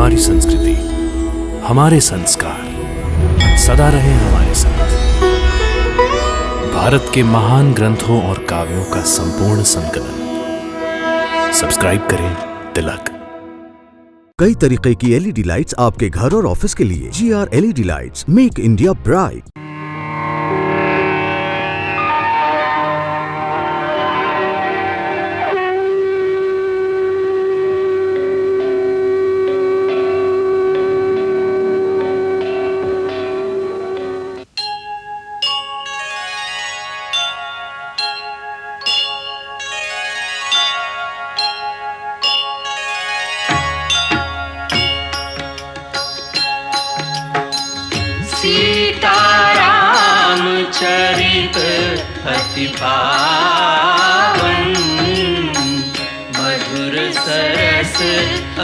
हमारी संस्कृति, हमारे संस्कार सदा रहे हमारे साथ। भारत के महान ग्रंथों और काव्यों का संपूर्ण संकलन। सब्सक्राइब करें तिलक। कई तरीके की एलईडी लाइट्स आपके घर और ऑफिस के लिए। GR LED lights, make India bright. Sitaram चरित अति पावन, मधुर सरस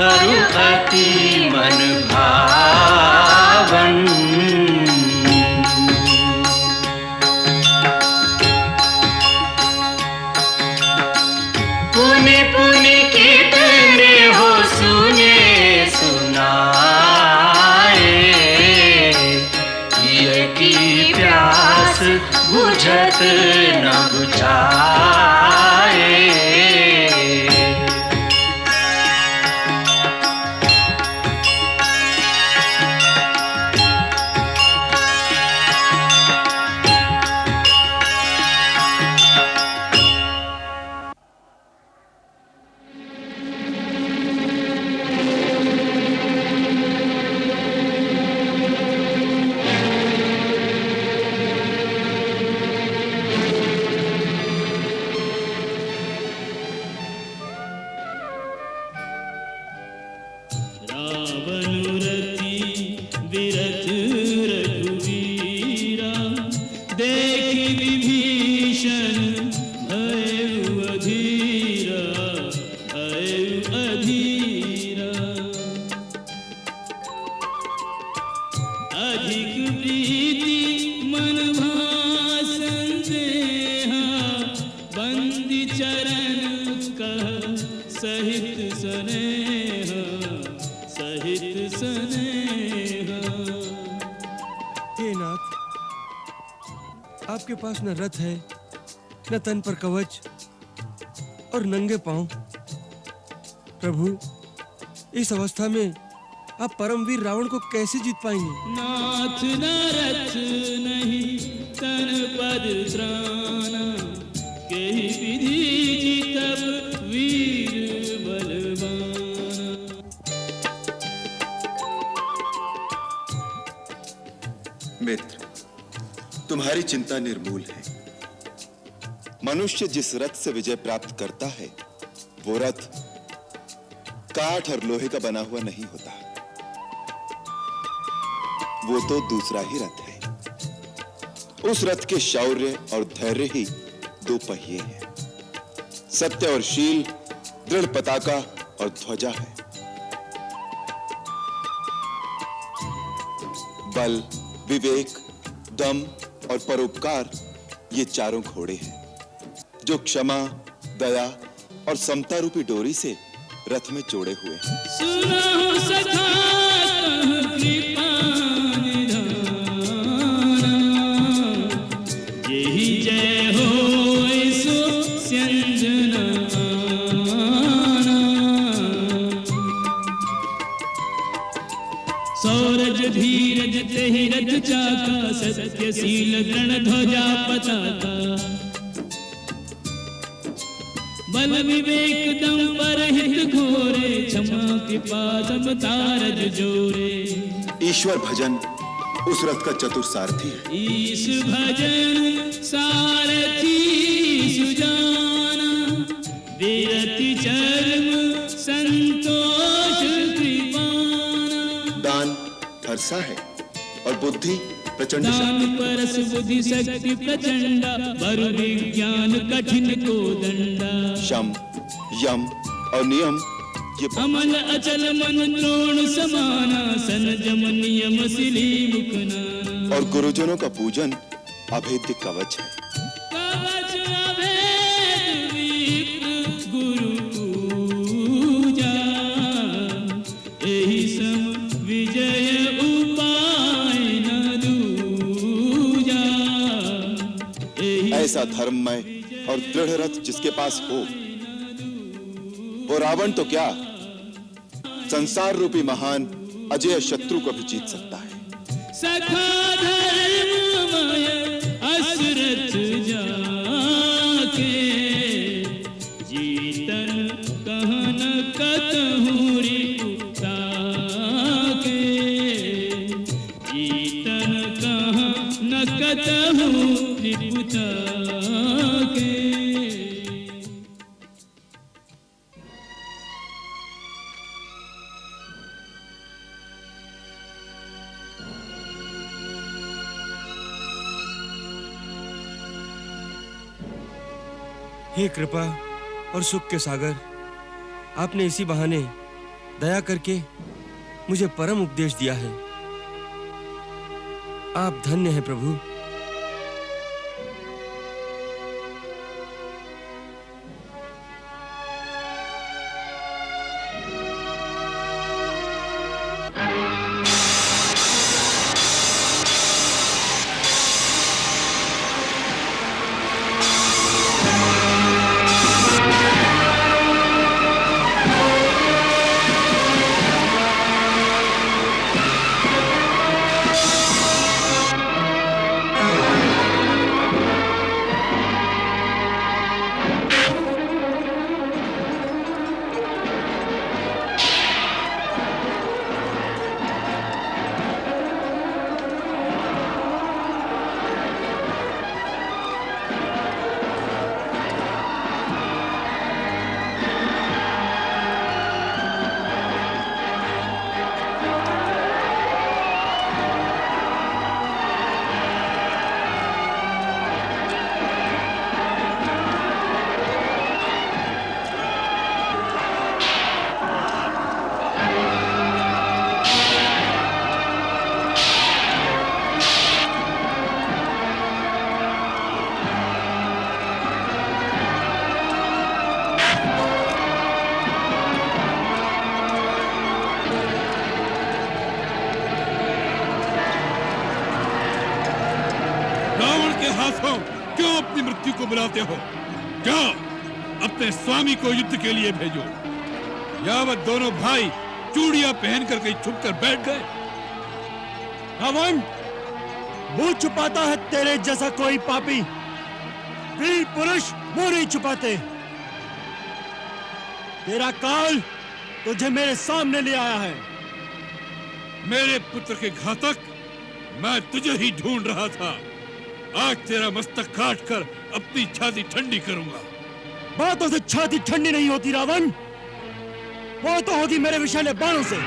अरु अति मन भावन। पुनि पुनि कितने हो सुने सुनाए, की प्यास बुझत न बुझाए। विरथ रघुवीरा, देखि विभीषण भयउ अधीरा, भयउ अधीरा। अधिक प्रीति मन भासन देहा, बंदी चरण कह सहित स्नेहा, सहित स्नेहा। हे नाथ, आपके पास न रथ है, न तन पर कवच और नंगे पांव। प्रभु, इस अवस्था में आप परमवीर रावण को कैसे जीत पाएंगे? नाथ न रथ नहीं तन पद त्राना, केहि विधि जीतब वीर बलवाना। मित्र, तुम्हारी चिंता निर्मूल है। मनुष्य जिस रथ से विजय प्राप्त करता है, वो रथ काठ और लोहे का बना हुआ नहीं होता। वो तो दूसरा ही रथ है। उस रथ के शौर्य और धैर्य ही दो पहिए हैं। सत्य और शील दृढ़ पताका और ध्वजा है। बल, विवेक, दम और परोपकार, ये चारों घोड़े हैं जो क्षमा, दया और समता रूपी डोरी से रथ में जोड़े हुए हैं। सुनो सखा कृपा निधाना, जेहि जय होय सो स्यंजनाना। सौरज धीरज तेहि रथ चाका, सत्यशील दृढ़ ध्वजा पताका। बल विवेक दम पर हित घोरे, क्षमा कृपा समता रज जोरे। ईश्वर भजन उस रथ का चतुर सारथी है। ईश भजन सारथी सुजाना, विरति चर्म संतोष कृपाना। दान हर्षा है और बुद्धि प्रचंड दान शक्ति। परस बुद्धि शक्ति प्रचंडा, बरु विज्ञान कठिन को दंडा। शम, यम और नियम ये अमल अचल मन द्रोण समाना, संयम नियम सिली मुखनाना। और गुरुजनों का पूजन अभेद्य कवच है। कवच अभेद विप्र गुरु पूजा, एहि सम ऐसा धर्ममय और दृढ़ रथ जिसके पास हो, वो रावण तो क्या, संसार रूपी महान अजय शत्रु को भी जीत सकता है। सखा धर्ममय असरथ जाके, जीतन कहन कतहु रिपुता के, जीतन कहन कतहु रिपुता के। हे कृपा और सुख के सागर, आपने इसी बहाने दया करके मुझे परम उपदेश दिया है। आप धन्य हैं प्रभु। हाथों क्यों अपनी मृत्यु को बुलाते हो? जाओ अपने स्वामी को युद्ध के लिए भेजो। यावत दोनों भाई चूड़ियां पहनकर कहीं छुप कर बैठ गए। रावण, मुंह छुपाता है तेरे जैसा कोई पापी। वीर पुरुष मुंह नहीं छुपाते। तेरा काल तुझे मेरे सामने ले आया है। मेरे पुत्र के घातक, मैं तुझे ही ढूंढ रहा था। आज तेरा मस्तक काट कर अपनी छाती ठंडी करूंगा। बातों से छाती ठंडी नहीं होती रावण, वो तो होगी मेरे विषैले बाणों से।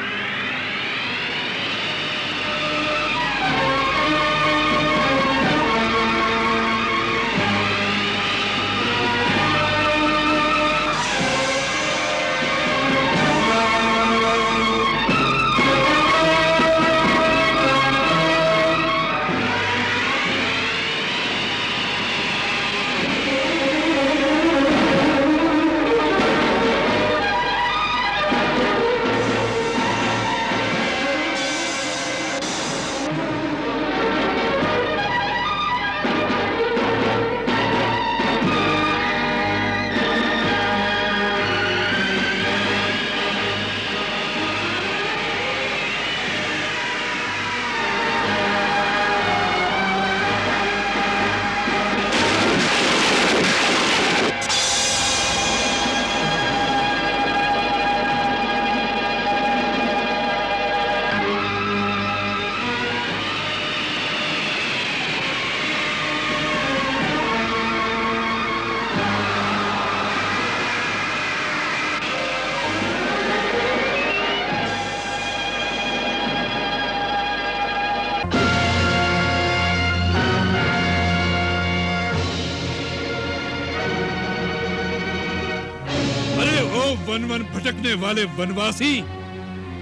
वन वन भटकने वाले वनवासी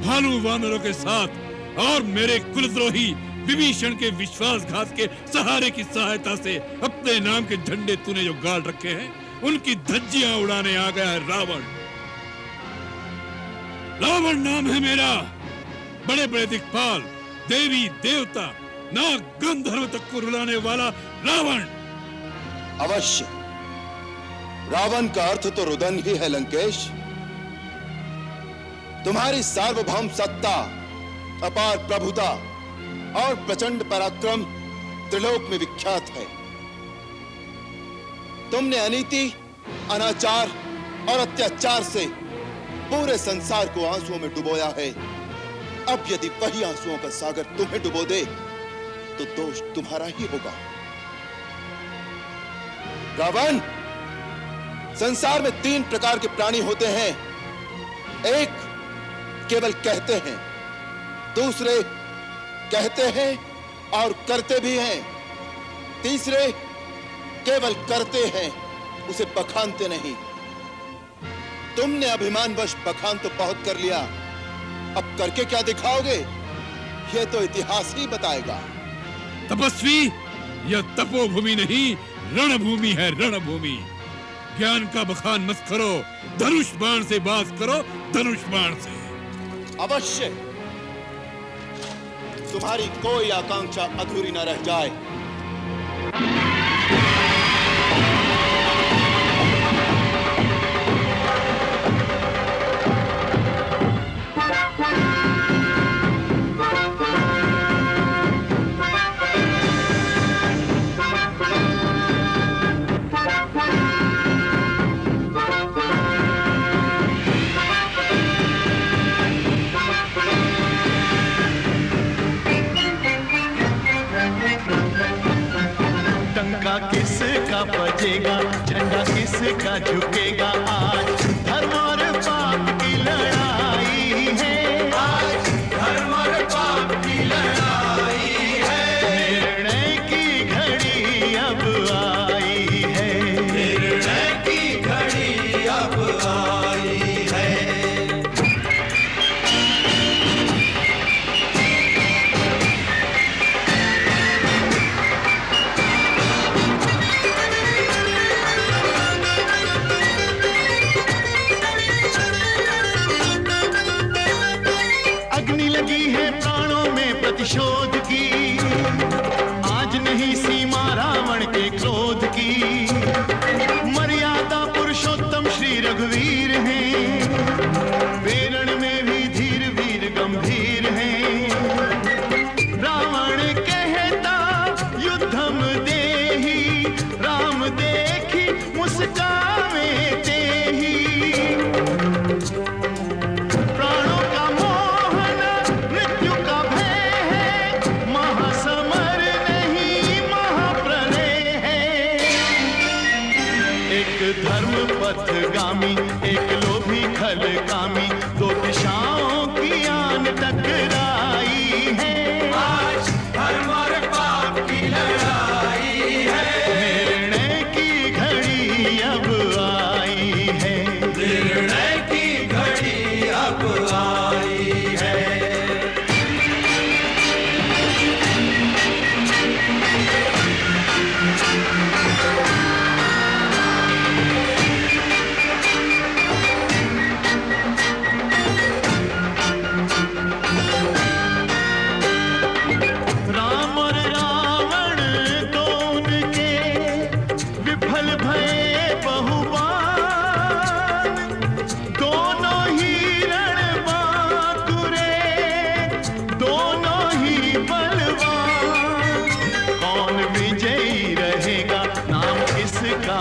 भालू वानरों के साथ और मेरे कुलद्रोही विभीषण के विश्वासघात के सहारे की सहायता से अपने नाम के झंडे तूने जो गाड़ रखे हैं, उनकी धज्जियां उड़ाने आ गया है रावण। रावण नाम है मेरा। बड़े बड़े दिक्पाल, देवी देवता, नाग गंधर्व तक को रुलाने वाला रावण। अवश्य। रावण का अर्थ तो रुदन ही है लंकेश। तुम्हारी सार्वभौम सत्ता, अपार प्रभुता और प्रचंड पराक्रम त्रिलोक में विख्यात है। तुमने अनीति, अनाचार और अत्याचार से पूरे संसार को आंसुओं में डुबोया है। अब यदि वही आंसुओं का सागर तुम्हें डुबो दे तो दोष तुम्हारा ही होगा। रावण, संसार में 3 प्रकार के प्राणी होते हैं। एक केवल कहते हैं, दूसरे कहते हैं और करते भी हैं, तीसरे केवल करते हैं, उसे बखानते नहीं। तुमने अभिमानवश बखान तो बहुत कर लिया, अब करके क्या दिखाओगे यह तो इतिहास ही बताएगा। तपस्वी, यह तपोभूमि नहीं रणभूमि है, रणभूमि। ज्ञान का बखान मत करो, धनुष बाण से बात करो, धनुष बाण से। अवश्य, तुम्हारी कोई आकांक्षा अधूरी न रह जाए। किसका बजेगा, झंडा किसका झुकेगा, आज धर्म और पाप की लड़ाई है। आज धर्म और पाप की लड़ाई है। निर्णय की घड़ी अब आई है। निर्णय की घड़ी अब आई है। प्रतिशोध की आज नहीं सीमा रावण के क्रोध की। मर्यादा पुरुषोत्तम श्री रघुवीर हैं, वेरण में भी धीर वीर गंभीर हैं। रावण कहता युद्धम देहि, राम देखी मुस्कावे तेहि। प्राणों का मोहन मृत्यु का धर्म पथगामी, एक लोभी खलकामी, 2 दिशाओं की आन टकराई है। आज धर्म और पाप की लड़ाई है। निर्णय की घड़ी अब आई है। निर्णय की घड़ी अब आई है।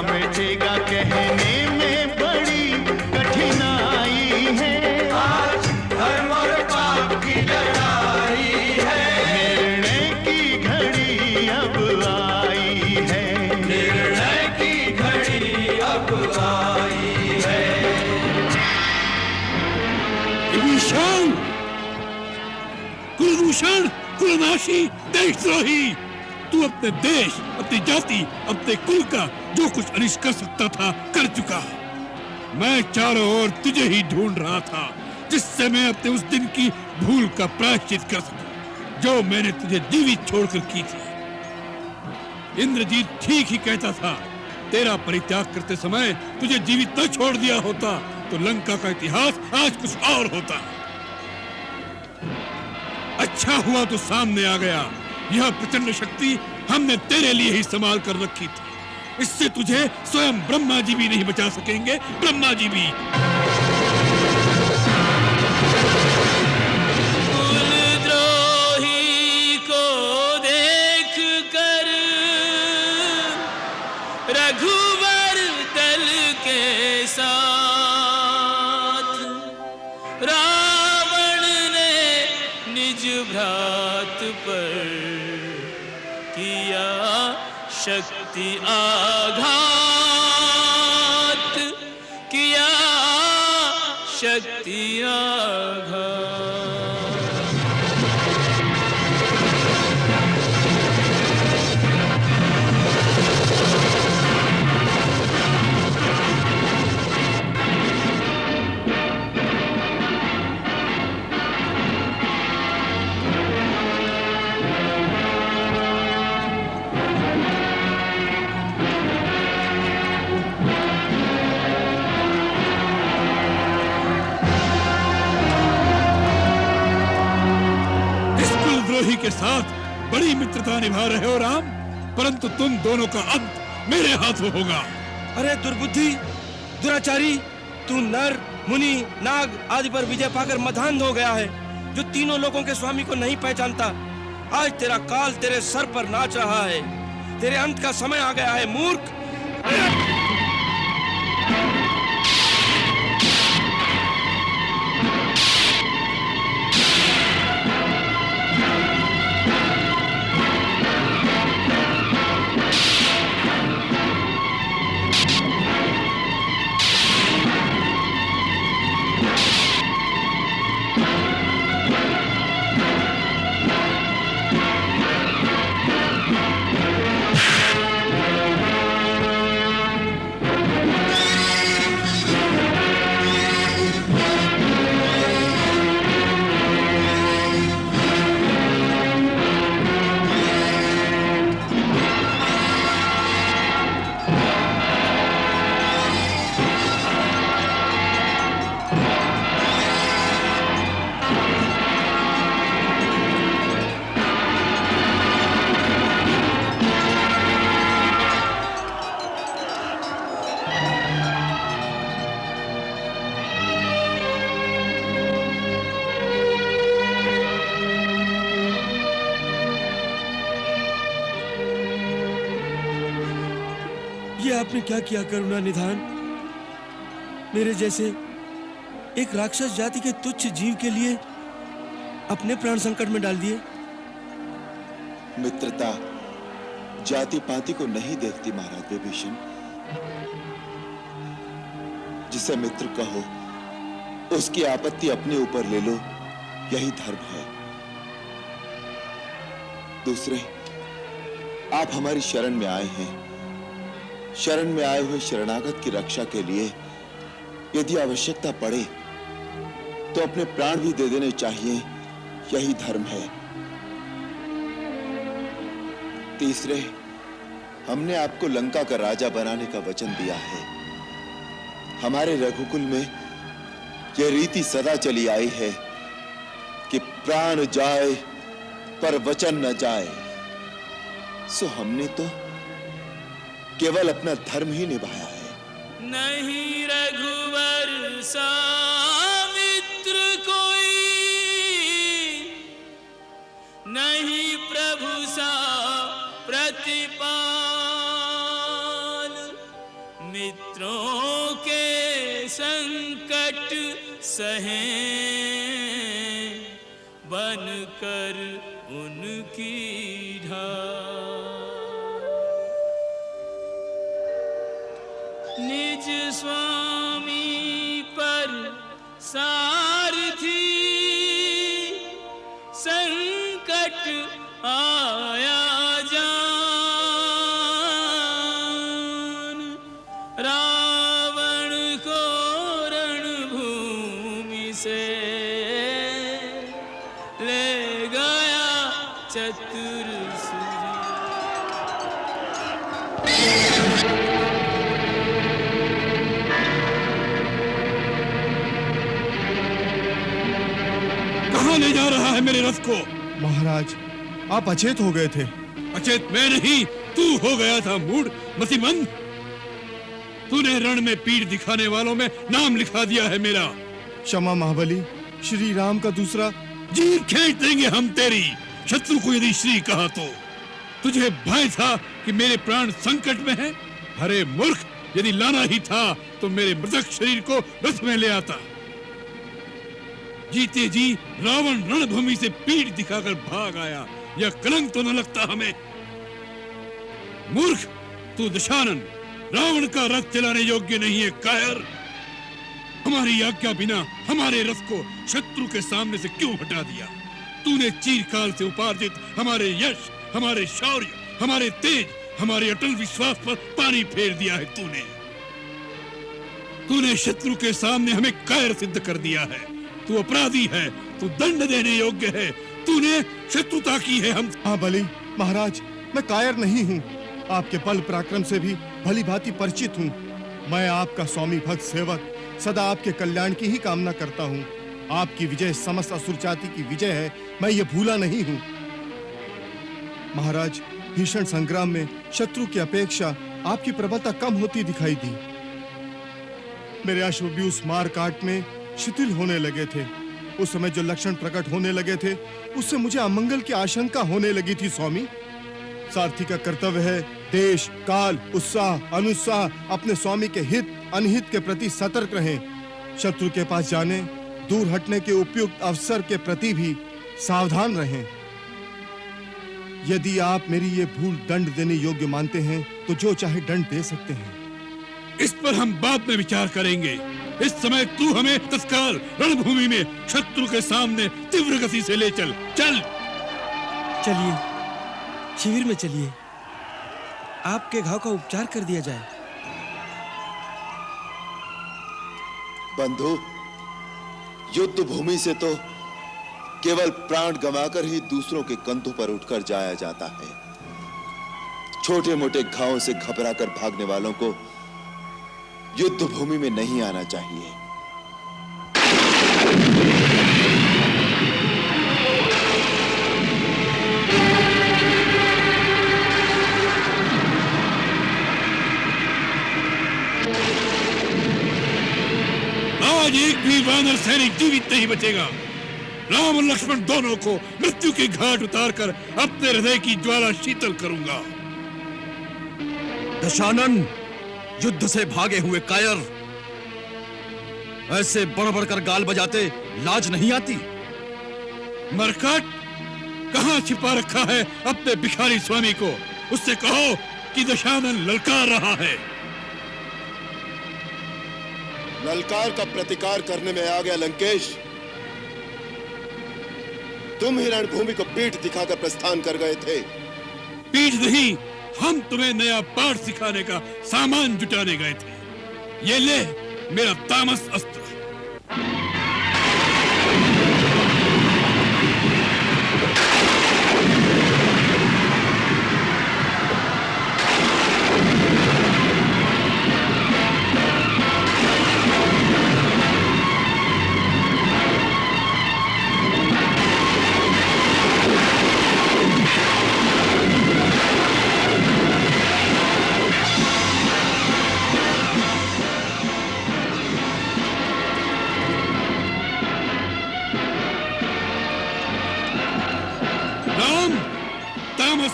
मिटेगा कहने में बड़ी कठिनाई है। आज धर्म और पाप की लड़ाई है। निर्णय की घड़ी अब आई है। निर्णय की घड़ी अब आई है। विभीषण, कुलभूषण, कुलनाशी, देशद्रोही, तू अपने देश, अपनी जाति, अपने कुल का जो कुछ अनिष्ट कर सकता था कर चुका। मैं चारों ओर तुझे ही ढूंढ रहा था, जिससे मैं अपने उस दिन की भूल का प्रायश्चित कर सकूं जो मैंने तुझे जीवित छोड़कर की थी। इंद्रजीत ठीक ही कहता था, तेरा परित्याग करते समय तुझे जीवित न छोड़ दिया होता तो लंका का इतिहास आज कुछ और होता। अच्छा हुआ तो सामने आ गया। यह प्रचंड शक्ति हमने तेरे लिए ही संभाल कर रखी थी। इससे तुझे स्वयं ब्रह्मा जी भी नहीं बचा सकेंगे, ब्रह्मा जी भी। कुलद्रोही को देख कर रघुवर दल के साथ रावण ने निज भ्रात पर किया शक्ति आघात, किया शक्ति आघात। के साथ बड़ी मित्रता निभा रहे हो राम, परंतु तुम दोनों का अंत मेरे हाथों होगा। अरे दुर्बुद्धि, दुराचारी, तू नर, मुनि, नाग आदि पर विजय पाकर मधांध हो गया है, जो तीनों लोगों के स्वामी को नहीं पहचानता। आज तेरा काल तेरे सर पर नाच रहा है, तेरे अंत का समय आ गया है मूर्ख। ये आपने क्या किया करुणा निधान? मेरे जैसे एक राक्षस जाति के तुच्छ जीव के लिए अपने प्राण संकट में डाल दिए। मित्रता जाति पाति को नहीं देखती महाराज विभीषण। जिसे मित्र कहो उसकी आपत्ति अपने ऊपर ले लो, यही धर्म है। दूसरे, आप हमारी शरण में आए हैं। शरण में आए हुए शरणागत की रक्षा के लिए यदि आवश्यकता पड़े तो अपने प्राण भी दे देने चाहिए, यही धर्म है। तीसरे, हमने आपको लंका का राजा बनाने का वचन दिया है। हमारे रघुकुल में यह रीति सदा चली आई है कि प्राण जाए पर वचन न जाए। सो हमने तो केवल अपना धर्म ही निभाया है। नहीं रघुवर सा मित्र कोई, नहीं प्रभु सा प्रतिपाल। मित्रों के संकट सहें बनकर उनकी ढाल। निज स्वामी पर सारथी संकट आया जान। रावण को रणभूमि से ले गया चतुर सूर्य। कहां ले जा रहा है मेरे रथ को? महाराज, आप अचेत हो गए थे। अचेत मैं नहीं, तू हो गया था मूड मतिमंद। तूने रण में पीठ दिखाने वालों में नाम लिखा दिया है मेरा। क्षमा महाबली, श्री राम का दूसरा। जीभ खींच देंगे हम तेरी, शत्रु को यदि श्री कहा तो। तुझे भय था कि मेरे प्राण संकट में हैं? अरे मूर्ख, यदि लाना ही था तो मेरे मृतक शरीर को रथ में ले आता। जीते जी रावण रणभूमि से पीठ दिखाकर भाग आया, यह कलंक तो न लगता हमें? मूर्ख, तू दशानन रावण का रथ चलाने योग्य नहीं है कायर। हमारी आज्ञा बिना हमारे रथ को शत्रु के सामने से क्यों हटा दिया? तूने चीरकाल से उपार्जित हमारे यश, हमारे शौर्य, हमारे तेज, हमारे अटल विश्वास पर पानी फेर दिया है। तूने शत्रु के सामने हमें कायर सिद्ध कर दिया है। तू अपराधी है, तू दंड देने योग्य है। तूने शत्रुता की है हम। हाँ बली महाराज, मैं कायर नहीं हूँ। आपके बल पराक्रम से भी भली भांति परिचित हूँ। मैं आपका स्वामी भक्त सेवक सदा आपके कल्याण की ही कामना करता हूँ। आपकी विजय समस्त असुर जाति की विजय है, मैं ये भूला नहीं हूँ। महाराज, भीषण संग्राम में शत्रु की अपेक्षा आपकी प्रबलता कम होती दिखाई दी। मेरे अश्व भी उस मार काट में शिथिल होने लगे थे। उस समय जो लक्षण प्रकट होने लगे थे, उससे मुझे अमंगल की आशंका होने लगी थी। स्वामी, सारथी का कर्तव्य है देश, काल, उत्साह, अनुत्साह अपने स्वामी के हित अनहित के प्रति सतर्क रहें। शत्रु के पास जाने, दूर हटने के उपयुक्त अवसर के प्रति भी सावधान रहें। यदि आप मेरी ये भूल दंड देने योग्य मानते हैं तो जो चाहे दंड दे सकते हैं। इस पर हम बाद में विचार करेंगे। इस समय तू हमें तत्काल रणभूमि में शत्रु के सामने तीव्र गति से ले चल। चल चलिए, शिविर में चलिए, आपके घाव का उपचार कर दिया जाए। बंधु, युद्ध भूमि से तो केवल प्राण गंवाकर ही दूसरों के कंधों पर उठकर जाया जाता है। छोटे मोटे घावों से घबराकर भागने वालों को युद्ध भूमि में नहीं आना चाहिए। आज एक भी वानर सैनिक जीवित नहीं बचेगा। राम और लक्ष्मण दोनों को मृत्यु के घाट उतारकर अपने हृदय की ज्वाला शीतल करूंगा। दशानन, युद्ध से भागे हुए कायर, ऐसे बढ़ कर गाल बजाते लाज नहीं आती? मरकट, कहां छिपा रखा है अपने भिखारी स्वामी को? उससे कहो कि दशानन ललकार रहा है। ललकार का प्रतिकार करने में आ गया लंकेश। तुम ही रणभूमि को पीठ दिखाकर प्रस्थान कर गए थे। पीठ नहीं, हम तुम्हें नया पाठ सिखाने का सामान जुटाने गए थे। ये ले मेरा तामस अस्त्र।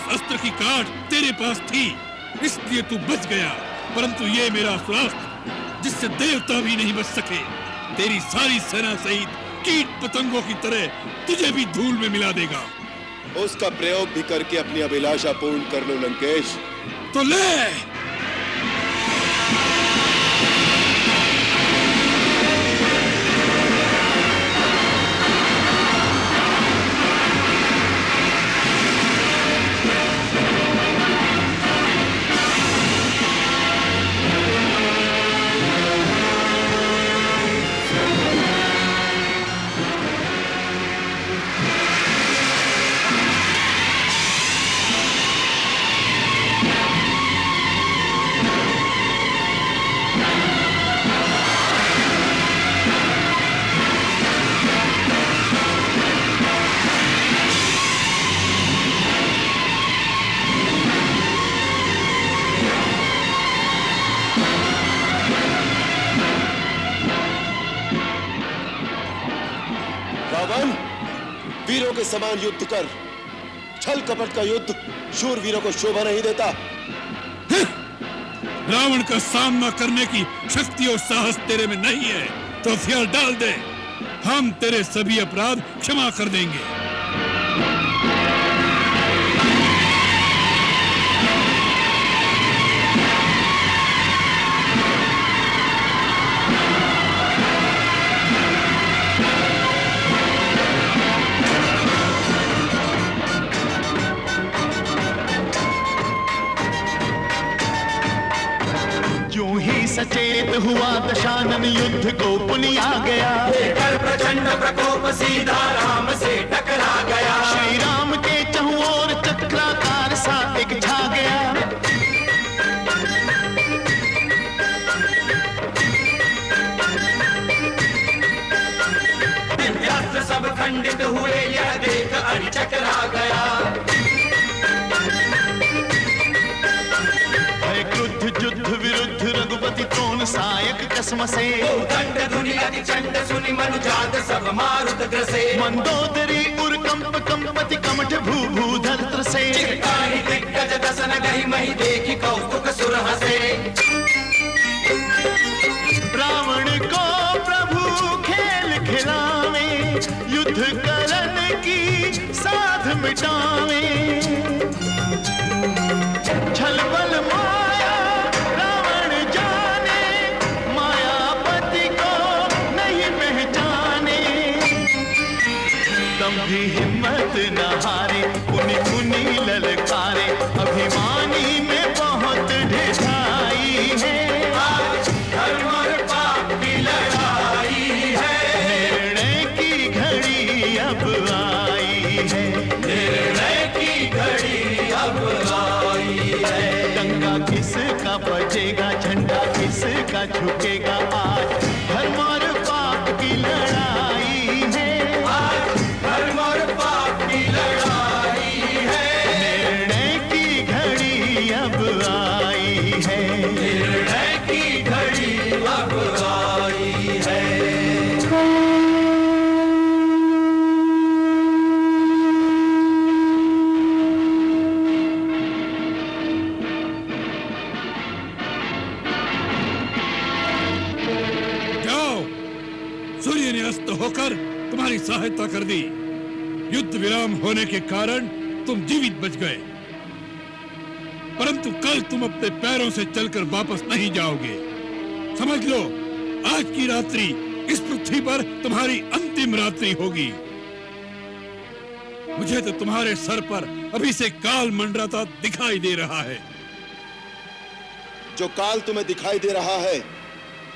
अस्त्र की काट तेरे पास थी, इसलिए तू बच गया। परंतु ये मेरा अस्त्र, जिससे देवता भी नहीं बच सके, तेरी सारी सेना सहित कीट पतंगों की तरह तुझे भी धूल में मिला देगा। उसका प्रयोग भी करके अपनी अभिलाषा पूर्ण कर लो लंकेश। तो ले। रावण, वीरों के समान युद्ध कर। छल कपट का युद्ध शूर वीरों को शोभा नहीं देता। रावण का सामना करने की शक्ति और साहस तेरे में नहीं है तो हथियार डाल दे, हम तेरे सभी अपराध क्षमा कर देंगे। यूं ही सचेत हुआ दशानन युद्ध को पुनिया गया। लेकर प्रचंड प्रकोप सीधा राम से टकरा गया। श्री राम के चहुं ओर चक्राकार सा एक छा गया। दिव्यास्त्र सब खंडित हुए यह देख अरि चकरा गया। क्रुद्ध युद्ध विरुद्ध रघुपति त्रोण सायक कसम से। दंड धुनि अति चंड सुनि मनुजात सब मारुत ग्रसे। मंदोदरी उर कंप कंपति कमठ भू भूधर से। चित्ताहि दिग्गज दसन गहि महि देखि कौतुक सुर हसे। रावण को प्रभु खेल खिलावे, युद्ध करन की साध मिटावे। छल बल माया रावण जाने, मायापति को नहीं पहचाने। तब भी हिम्मत न हारे, पुनि पुनि ललकारे। अभिमानी में बहुत ढिठाई है। धर्म और पाप की लड़ाई है। निर्णय की घड़ी अब आई है। निर्णय की घड़ी अब आई है। डंका किसका बजेगा, झंडा किसका झुकेगा। आज धर्म और पाप की लड़ाई है। आज धर्म और पाप की लड़ाई है। निर्णय की घड़ी अब आई है। निर्णय की घड़ी अब आई है। जाओ, सूर्य ने अस्त होकर तुम्हारी सहायता कर दी। युद्ध विराम होने के कारण तुम जीवित बच गए, परंतु कल तुम अपने पैरों से चलकर वापस नहीं जाओगे। समझ लो, आज की रात्रि इस पृथ्वी पर तुम्हारी अंतिम रात्रि होगी। मुझे तो तुम्हारे सर पर अभी से काल मंडराता दिखाई दे रहा है। जो काल तुम्हें दिखाई दे रहा है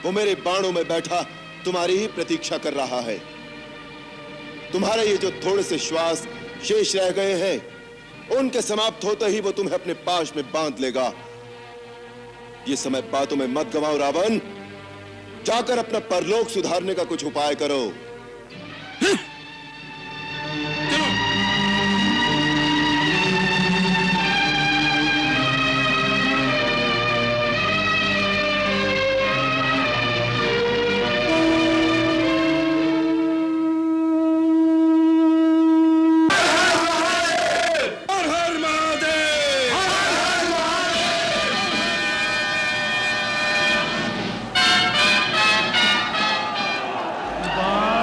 वो मेरे बाणों में बैठा तुम्हारी ही प्रतीक्षा कर रहा है। तुम्हारे ये जो थोड़े से श्वास शेष रह गए हैं, उनके समाप्त होते ही वो तुम्हें अपने पाश में बांध लेगा। ये समय बातों में मत गवाओ रावण, जाकर अपना परलोक सुधारने का कुछ उपाय करो। चलो, हर हर महादेव। वाह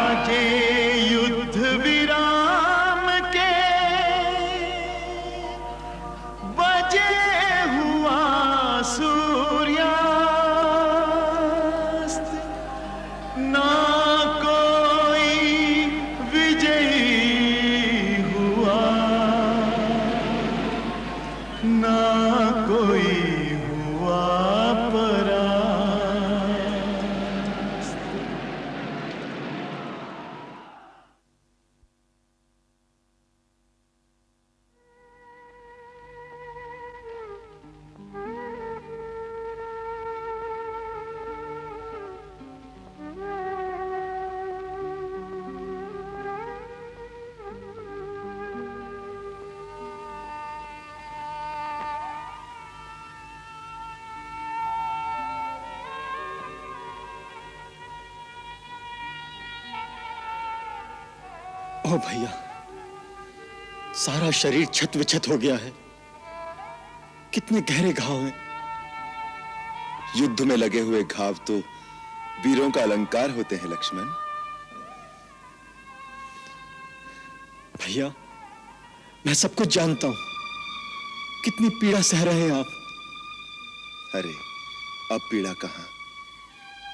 ओ भैया, सारा शरीर छत विछत हो गया है। कितने गहरे घाव हैं। युद्ध में लगे हुए घाव तो वीरों का अलंकार होते हैं लक्ष्मण। भैया, मैं सब कुछ जानता हूं। कितनी पीड़ा सह रहे हैं आप। अरे अब पीड़ा कहां?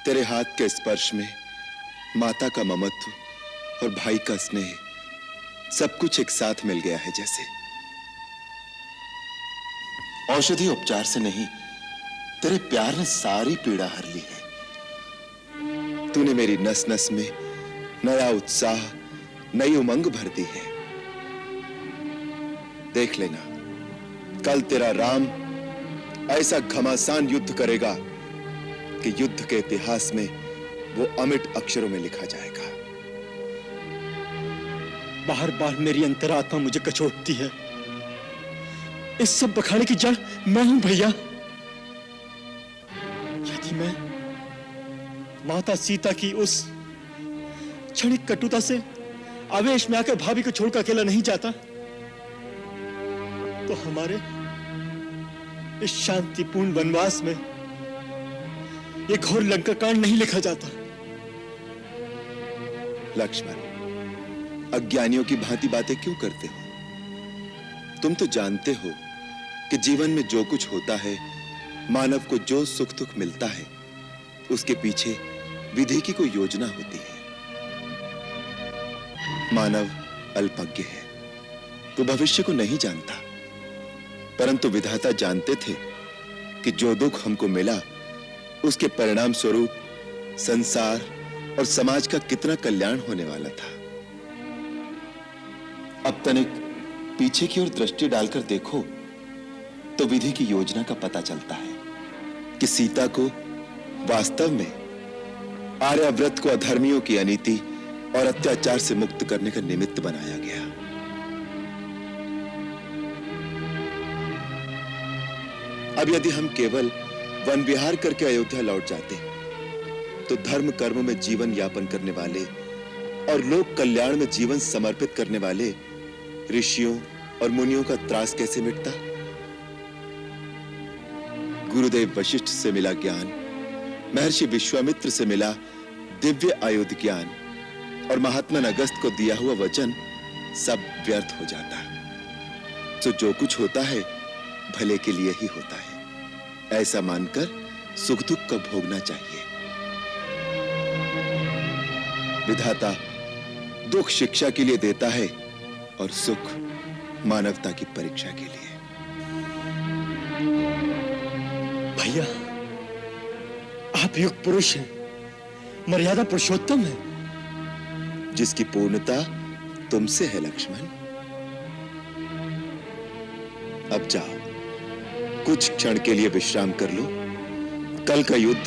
तेरे हाथ के स्पर्श में माता का ममत्व और भाई का स्नेह सब कुछ एक साथ मिल गया है। जैसे औषधि उपचार से नहीं, तेरे प्यार ने सारी पीड़ा हर ली है। तूने मेरी नस नस में नया उत्साह, नई उमंग भर दी है। देख लेना, कल तेरा राम ऐसा घमासान युद्ध करेगा कि युद्ध के इतिहास में वो अमिट अक्षरों में लिखा जाएगा। बार बार मेरी अंतरात्मा मुझे कचोटती है। इस सब बखाने की जड़ मैं हूं भैया। यदि मैं माता सीता की उस क्षणिक कटुता से आवेश में आकर भाभी को छोड़कर अकेला नहीं जाता, तो हमारे इस शांतिपूर्ण वनवास में यह घोर लंका कांड नहीं लिखा जाता। लक्ष्मण, अज्ञानियों की भांति बातें क्यों करते हो? तुम तो जानते हो कि जीवन में जो कुछ होता है, मानव को जो सुख दुख मिलता है, उसके पीछे विधि की कोई योजना होती है। मानव अल्पज्ञ है, वो भविष्य को नहीं जानता, परंतु विधाता जानते थे कि जो दुख हमको मिला, उसके परिणाम स्वरूप संसार और समाज का कितना कल्याण होने वाला था। अब तनिक पीछे की ओर दृष्टि डालकर देखो तो विधि की योजना का पता चलता है कि सीता को वास्तव में आर्याव्रत को अधर्मियों की अनीति और अत्याचार से मुक्त करने का निमित्त बनाया गया। अब यदि हम केवल वन विहार करके अयोध्या लौट जाते तो धर्म कर्म में जीवन यापन करने वाले और लोक कल्याण में जीवन समर्पित करने वाले ऋषियों और मुनियों का त्रास कैसे मिटता? गुरुदेव वशिष्ठ से मिला ज्ञान, महर्षि विश्वामित्र से मिला दिव्य आयुध ज्ञान और महात्मा अगस्त को दिया हुआ वचन सब व्यर्थ हो जाता। तो जो कुछ होता है भले के लिए ही होता है, ऐसा मानकर सुख दुख का भोगना चाहिए। विधाता दुख शिक्षा के लिए देता है और सुख मानवता की परीक्षा के लिए। भैया, आप युग पुरुष हैं, मर्यादा पुरुषोत्तम है। जिसकी पूर्णता तुमसे है लक्ष्मण। अब जाओ, कुछ क्षण के लिए विश्राम कर लो। कल का युद्ध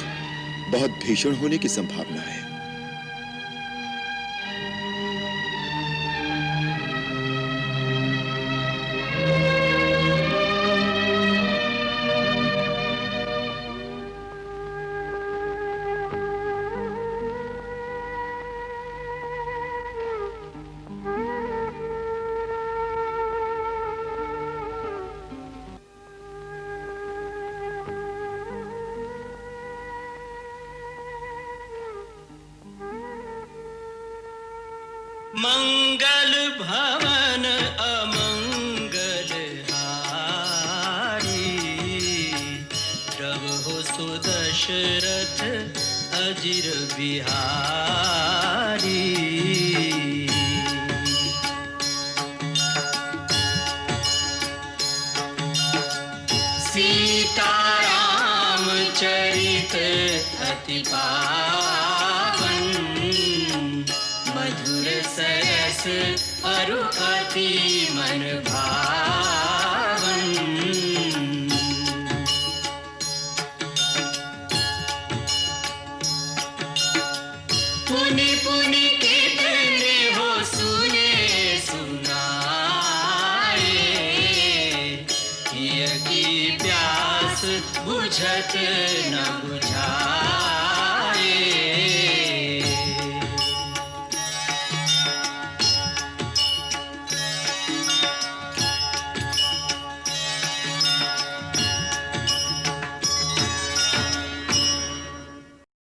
बहुत भीषण होने की संभावना है। मंगल भवन अमंगल हारी, प्रभु सुदशरथ अजिर बिहारी। सीताराम चरित अति पावन, मधुर सरस अरु अति मन भावन। पुनि पुनि कितने हो सुने सुनाए, हिय की प्यास बुझत न बुझाए।